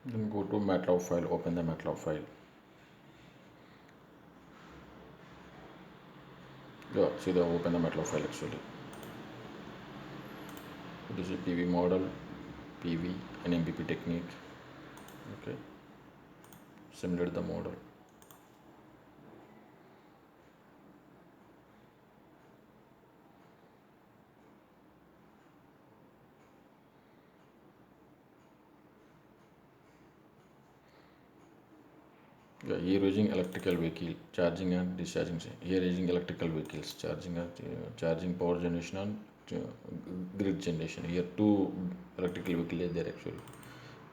Then go to MATLAB file, open the MATLAB file. Yeah, see the open the MATLAB file actually. This is PV model, PV and MPP technique. Okay, simulate the model. Yeah, here using electrical vehicle charging and discharging. Here using electrical vehicles charging and charging power generation and grid generation. Here two electrical vehicle is there actually.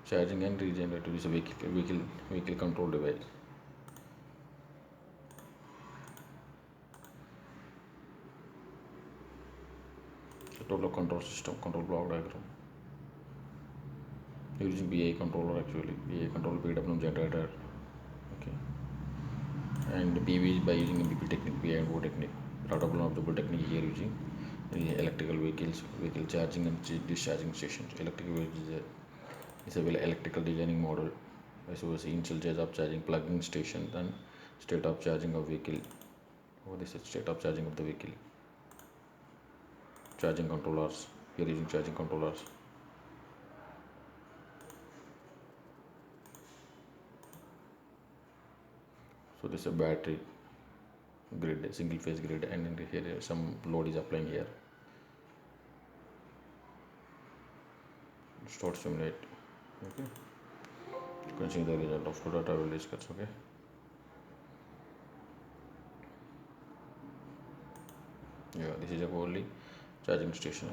Charging and regenerative is a vehicle control device. So total control system, control block diagram. Using BI controller actually. BI control PWM generator. Okay. And PV is by using MPP technique, PI and O technique. Routable observable technique here using electrical vehicles, vehicle charging and discharging stations. Electrical vehicles is a well electrical designing model. So initial stage of charging, plugging station, then state of charging of vehicle. What is the state of charging of the vehicle? Charging controllers. Here using charging controllers. So this is a battery grid, single phase grid, and here some load is applying here. Start simulate. Okay. You can see the result of the data will discuss. Okay. Yeah, this is a only charging station.